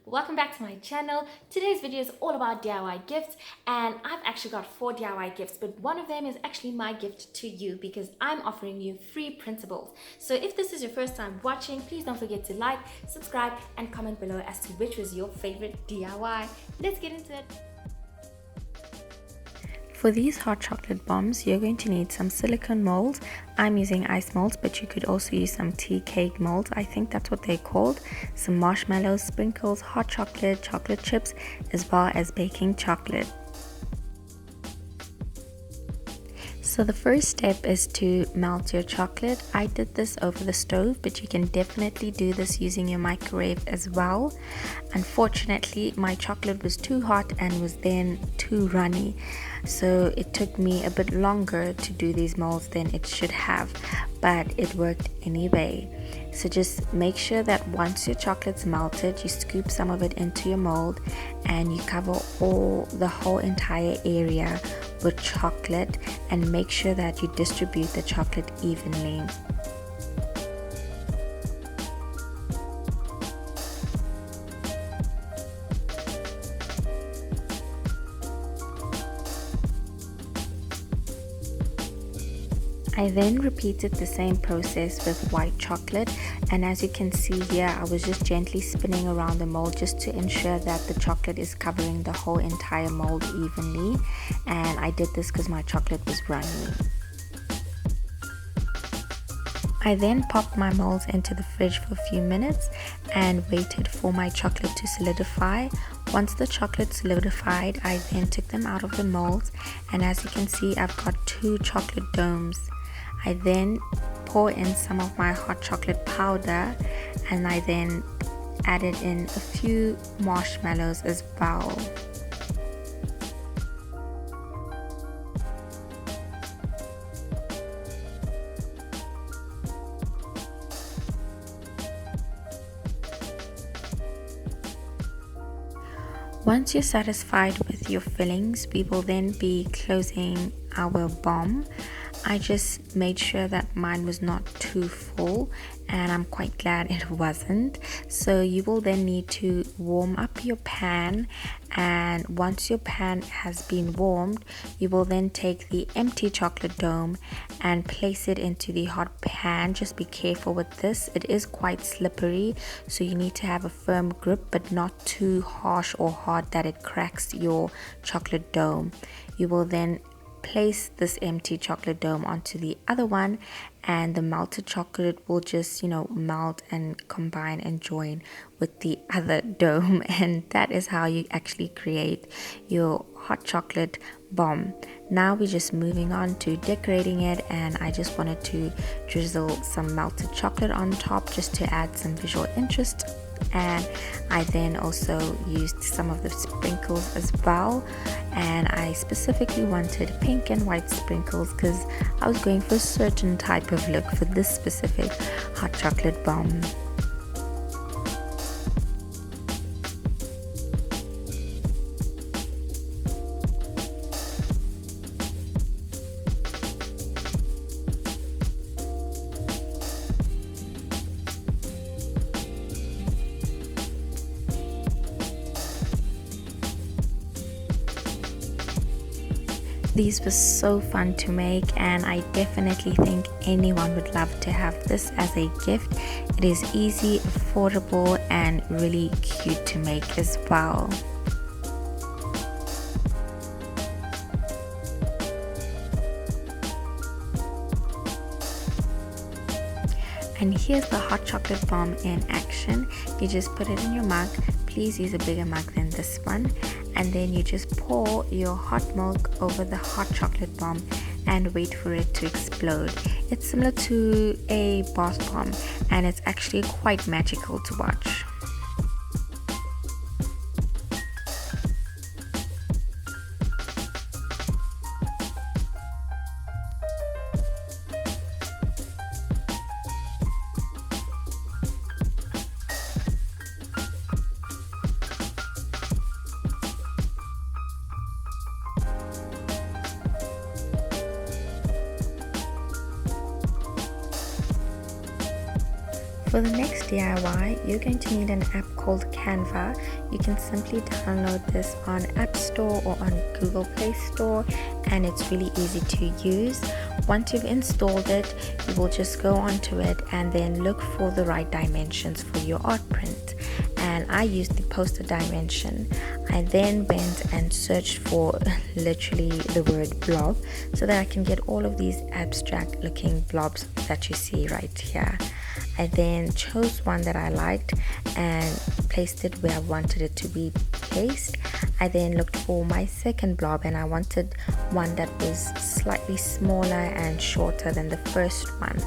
Welcome back to my channel. Today's video is all about DIY gifts, and I've actually got 4 DIY gifts, but one of them is actually my gift to you because I'm offering you free printables. So if this is your first time watching, please don't forget to like, subscribe, and comment below as to which was your favorite DIY. Let's get into it. For these hot chocolate bombs, you're going to need some silicone molds. I'm using ice molds, but you could also use some tea cake molds. I think that's what they're called. Some marshmallows, sprinkles, hot chocolate, chocolate chips, as well as baking chocolate. So the first step is to melt your chocolate. I did this over the stove, but you can definitely do this using your microwave as well. Unfortunately, my chocolate was too hot and was then too runny. So it took me a bit longer to do these molds than it should have, but it worked anyway. So just make sure that once your chocolate's melted, you scoop some of it into your mold and you cover the whole entire area with chocolate, and make sure that you distribute the chocolate evenly. I then repeated the same process with white chocolate, and as you can see here, I was just gently spinning around the mold just to ensure that the chocolate is covering the whole entire mold evenly, and I did this because my chocolate was runny. I then popped my molds into the fridge for a few minutes and waited for my chocolate to solidify. Once the chocolate solidified, I then took them out of the molds, and as you can see, I've got 2 chocolate domes. I then pour in some of my hot chocolate powder, and I then added in a few marshmallows as well. Once you're satisfied with your fillings, we will then be closing our bomb. I just made sure that mine was not too full, and I'm quite glad it wasn't. So you will then need to warm up your pan, and once your pan has been warmed, you will then take the empty chocolate dome and place it into the hot pan. Just be careful with this, it is quite slippery, so you need to have a firm grip but not too harsh or hard that it cracks your chocolate dome. You will then place this empty chocolate dome onto the other one, and the melted chocolate will just melt and combine and join with the other dome, and that is how you actually create your hot chocolate bomb. Now we're just moving on to decorating it, and I just wanted to drizzle some melted chocolate on top just to add some visual interest, and I then also used some of the sprinkles as well, and I specifically wanted pink and white sprinkles because I was going for a certain type of look for this specific hot chocolate bomb. These were so fun to make, and I definitely think anyone would love to have this as a gift. It is easy, affordable, and really cute to make as well. And here's the hot chocolate bomb in action. You just put it in your mug. Please use a bigger mug than this one, and then you just pour your hot milk over the hot chocolate bomb and wait for it to explode. It's similar to a bath bomb, and it's actually quite magical to watch. For the next DIY, you're going to need an app called Canva. You can simply download this on App Store or on Google Play Store, and it's really easy to use. Once you've installed it, you will just go onto it and then look for the right dimensions for your art print. And I used the poster dimension. I then went and searched for literally the word blob so that I can get all of these abstract looking blobs that you see right here. I then chose one that I liked and placed it where I wanted it to be placed. I then looked for my second blob, and I wanted one that was slightly smaller and shorter than the first one.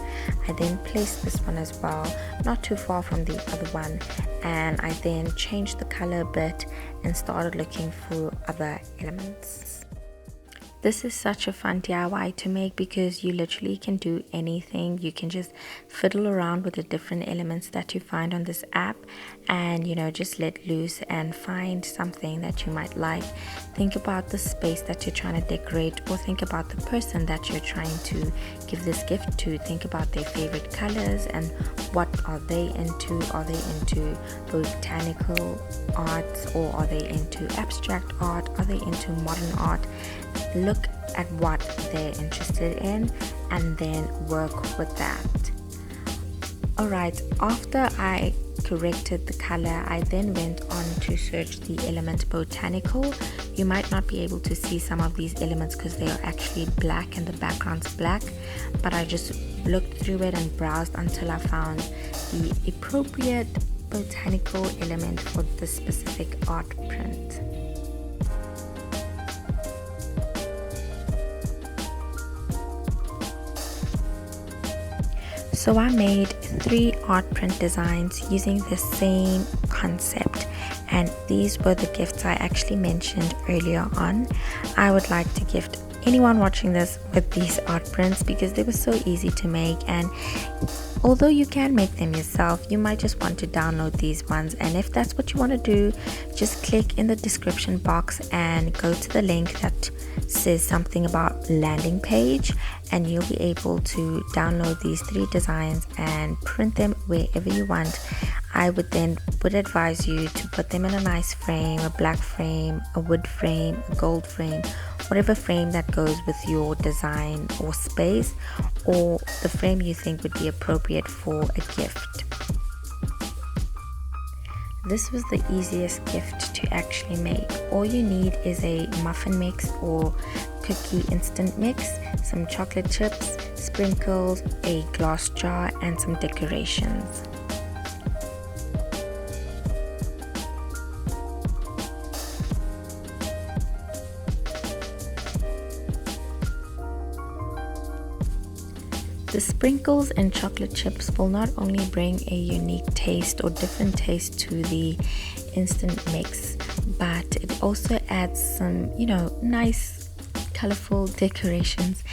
I then placed this one as well, not too far from the other one, and I then changed the color a bit and started looking for other elements. This is such a fun DIY to make because you literally can do anything. You can just fiddle around with the different elements that you find on this app and just let loose and find something that you might like. Think about the space that you're trying to decorate, or think about the person that you're trying to give this gift to. Think about their favorite colors and what are they into. Are they into botanical arts, or are they into abstract art? Are they into modern art? Look at what they're interested in and then work with that. Alright, after I corrected the color, I then went on to search the element botanical. You might not be able to see some of these elements because they are actually black and the background's black, but I just looked through it and browsed until I found the appropriate botanical element for this specific art print. So I made 3 art print designs using the same concept, and these were the gifts I actually mentioned earlier on. I would like to gift anyone watching this with these art prints because they were so easy to make, and although you can make them yourself, you might just want to download these ones. And if that's what you want to do, just click in the description box and go to the link that says something about landing page, and you'll be able to download these 3 designs and print them wherever you want. I would advise you to put them in a nice frame, a black frame, a wood frame, a gold frame, whatever frame that goes with your design or space, or the frame you think would be appropriate for a gift. This was the easiest gift to actually make. All you need is a muffin mix or cookie instant mix, some chocolate chips, sprinkles, a glass jar, and some decorations. The sprinkles and chocolate chips will not only bring a unique taste or different taste to the instant mix, but it also adds some, nice colorful decorations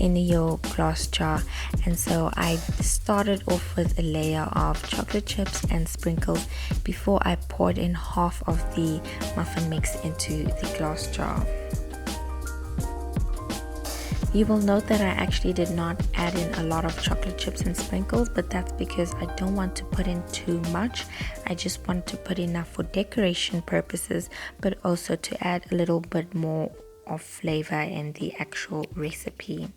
in your glass jar. And so I started off with a layer of chocolate chips and sprinkles before I poured in half of the muffin mix into the glass jar. You will note that I actually did not add in a lot of chocolate chips and sprinkles, but that's because I don't want to put in too much. I just want to put enough for decoration purposes, but also to add a little bit more of flavor in the actual recipe.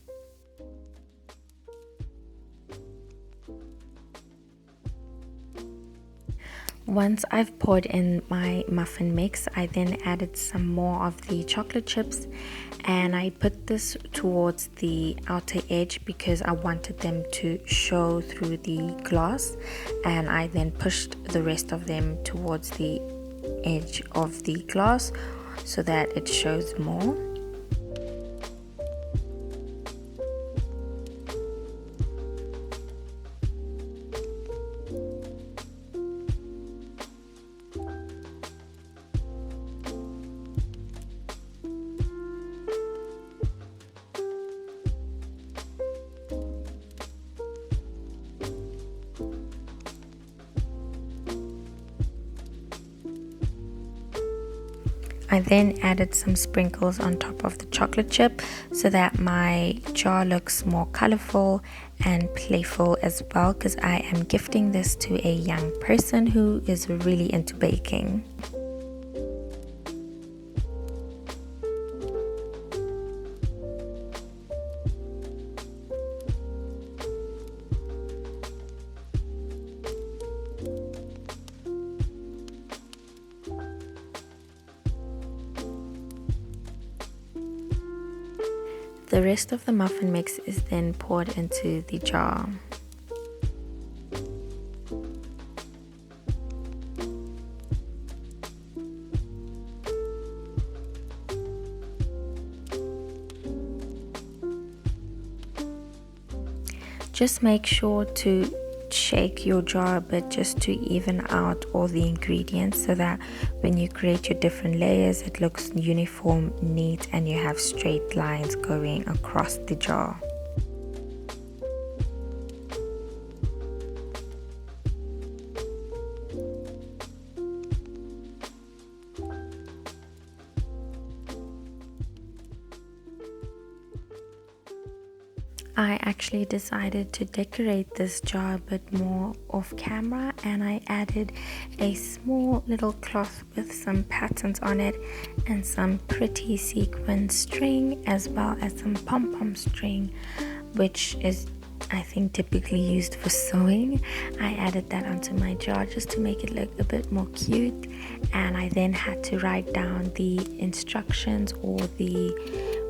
Once I've poured in my muffin mix, I then added some more of the chocolate chips, and I put this towards the outer edge because I wanted them to show through the glass, and I then pushed the rest of them towards the edge of the glass so that it shows more. I then added some sprinkles on top of the chocolate chip so that my jar looks more colorful and playful as well, because I am gifting this to a young person who is really into baking. The rest of the muffin mix is then poured into the jar. Just make sure to shake your jar a bit just to even out all the ingredients so that when you create your different layers it looks uniform, neat, and you have straight lines going across the jar. I actually decided to decorate this jar a bit more off camera, and I added a small little cloth with some patterns on it and some pretty sequin string, as well as some pom-pom string, which is I think typically used for sewing. I added that onto my jar just to make it look a bit more cute, and I then had to write down the instructions or the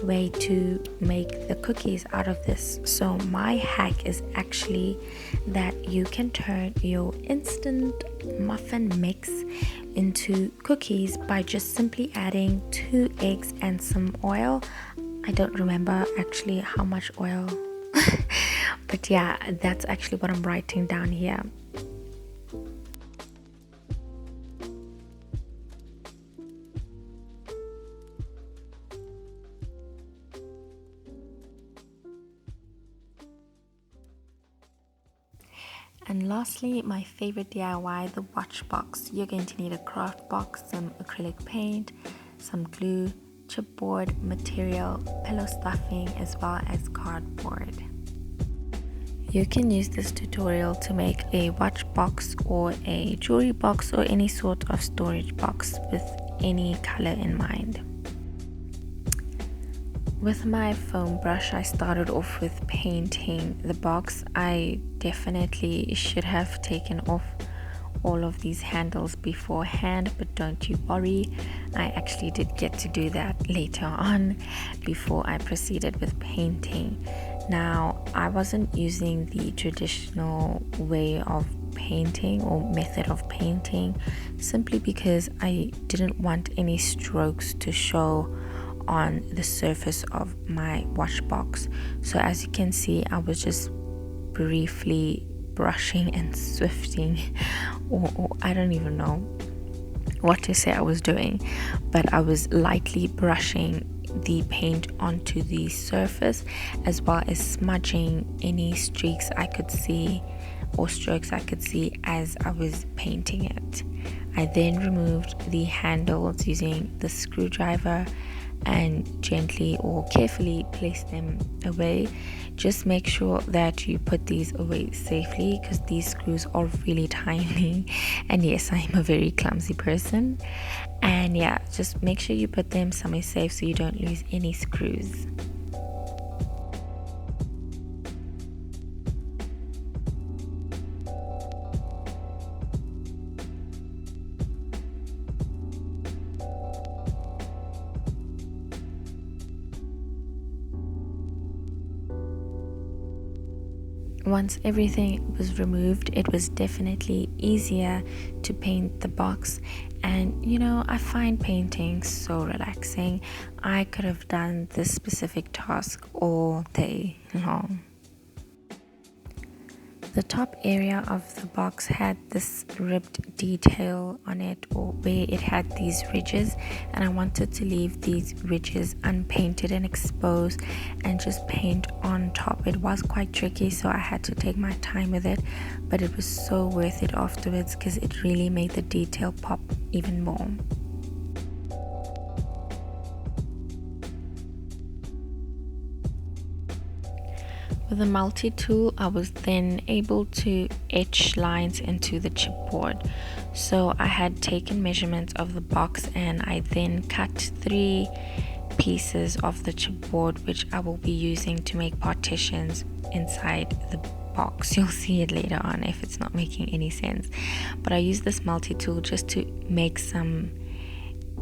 way to make the cookies out of this. So my hack is actually that you can turn your instant muffin mix into cookies by just simply adding 2 eggs and some oil. I don't remember actually how much oil but yeah, that's actually what I'm writing down here. And lastly, my favorite DIY, the watch box. You're going to need a craft box, some acrylic paint, some glue, chipboard material, pillow stuffing, as well as cardboard. You can use this tutorial to make a watch box or a jewelry box or any sort of storage box with any color in mind. With my foam brush, I started off with painting the box. I definitely should have taken off all of these handles beforehand, but don't you worry, I actually did get to do that later on before I proceeded with painting. Now, I wasn't using the traditional way of painting or method of painting simply because I didn't want any strokes to show on the surface of my watch box. So as you can see, I was just briefly brushing and swifting, or I don't even know what to say I was doing, but I was lightly brushing the paint onto the surface, as well as smudging any streaks I could see or strokes I could see as I was painting it. I then removed the handles using the screwdriver and gently or carefully place them away. Just make sure that you put these away safely because these screws are really tiny, and yes, I am a very clumsy person. And yeah, just make sure you put them somewhere safe so you don't lose any screws. Once everything was removed, it was definitely easier to paint the box. And you know, I find painting so relaxing. I could have done this specific task all day long. The top area of the box had this ribbed detail on it, or where it had these ridges, and I wanted to leave these ridges unpainted and exposed and just paint on top. It was quite tricky, so I had to take my time with it, but it was so worth it afterwards because it really made the detail pop even more. With the multi-tool, I was then able to etch lines into the chipboard. So I had taken measurements of the box and I then cut 3 pieces of the chipboard, which I will be using to make partitions inside the box. You'll see it later on if it's not making any sense. But I use this multi-tool just to make some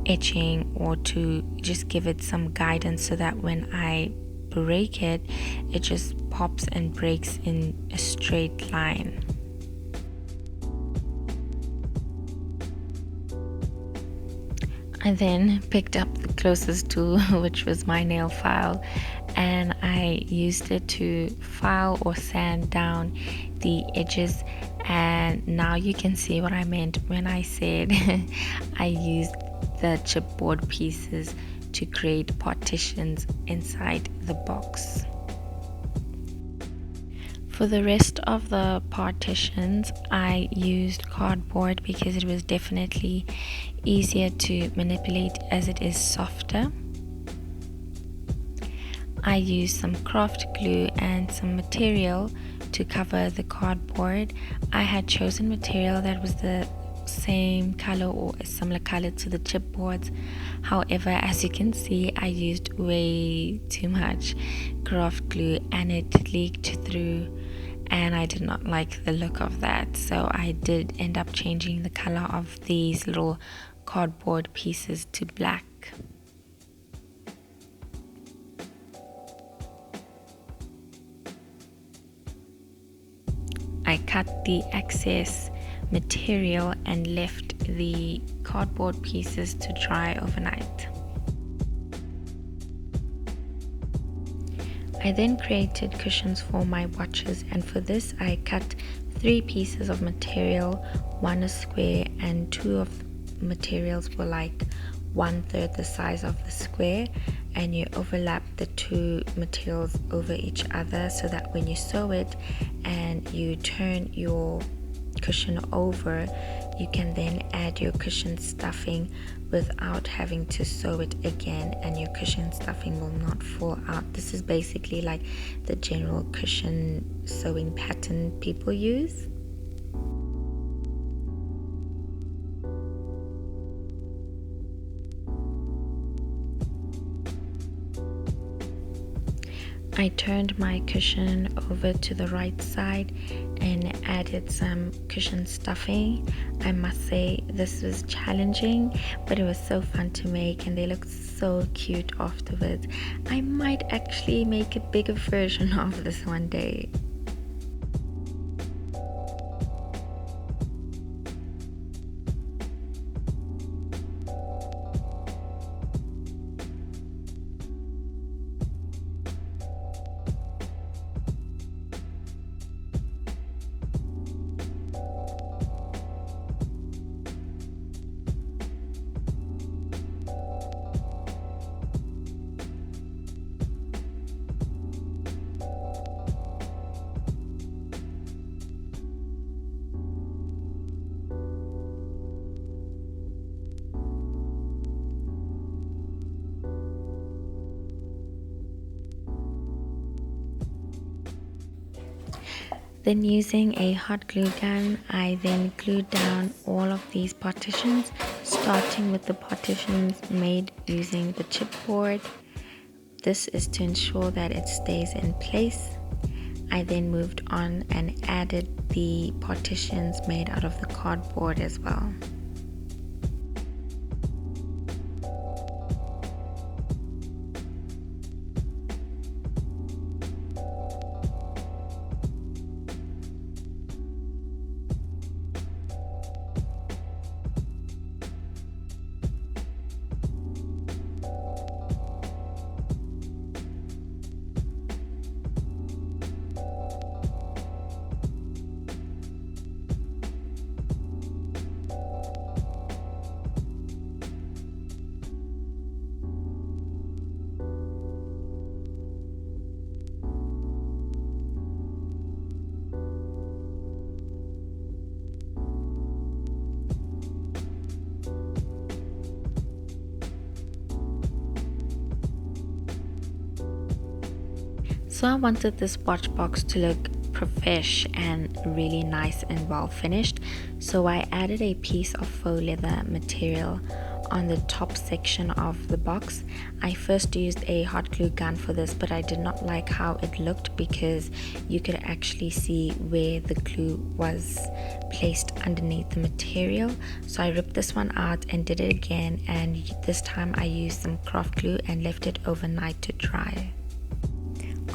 etching or to just give it some guidance so that when I break it, it just pops and breaks in a straight line. I then picked up the closest tool, which was my nail file, and I used it to file or sand down the edges. And now you can see what I meant when I said I used the chipboard pieces to create partitions inside the box. For the rest of the partitions, I used cardboard because it was definitely easier to manipulate as it is softer. I used some craft glue and some material to cover the cardboard. I had chosen material that was the same color or a similar color to the chipboards. However, as you can see, I used way too much craft glue and it leaked through, and I did not like the look of that. So I did end up changing the color of these little cardboard pieces to black. I cut the excess material and left the cardboard pieces to dry overnight. I then created cushions for my watches, and for this I cut 3 pieces of material, one is square and 2 of the materials were like 1/3 the size of the square, and you overlap the 2 materials over each other so that when you sew it and you turn your cushion over, you can then add your cushion stuffing without having to sew it again, and your cushion stuffing will not fall out. This is basically like the general cushion sewing pattern people use. I turned my cushion over to the right side and added some cushion stuffing. I must say this was challenging, but it was so fun to make and they looked so cute afterwards. I might actually make a bigger version of this one day. Then using a hot glue gun, I then glued down all of these partitions, starting with the partitions made using the chipboard. This is to ensure that it stays in place. I then moved on and added the partitions made out of the cardboard as well. So I wanted this watch box to look profesh and really nice and well finished, so I added a piece of faux leather material on the top section of the box. I first used a hot glue gun for this, but I did not like how it looked because you could actually see where the glue was placed underneath the material. So I ripped this one out and did it again, and this time I used some craft glue and left it overnight to dry.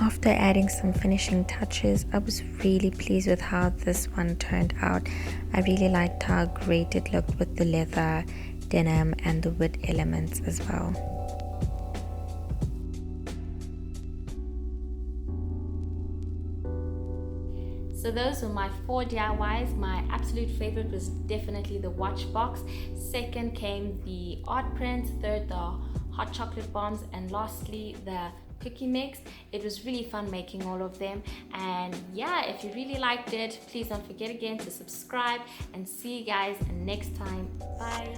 After adding some finishing touches, I was really pleased with how this one turned out. I really liked how great it looked with the leather, denim and the wood elements as well. So those were my 4 DIYs. My absolute favorite was definitely the watch box. Second came the art prints. Third, the hot chocolate bombs. And lastly, the cookie mix. It was really fun making all of them. And yeah, if you really liked it, please don't forget again to subscribe, and see you guys next time. Bye.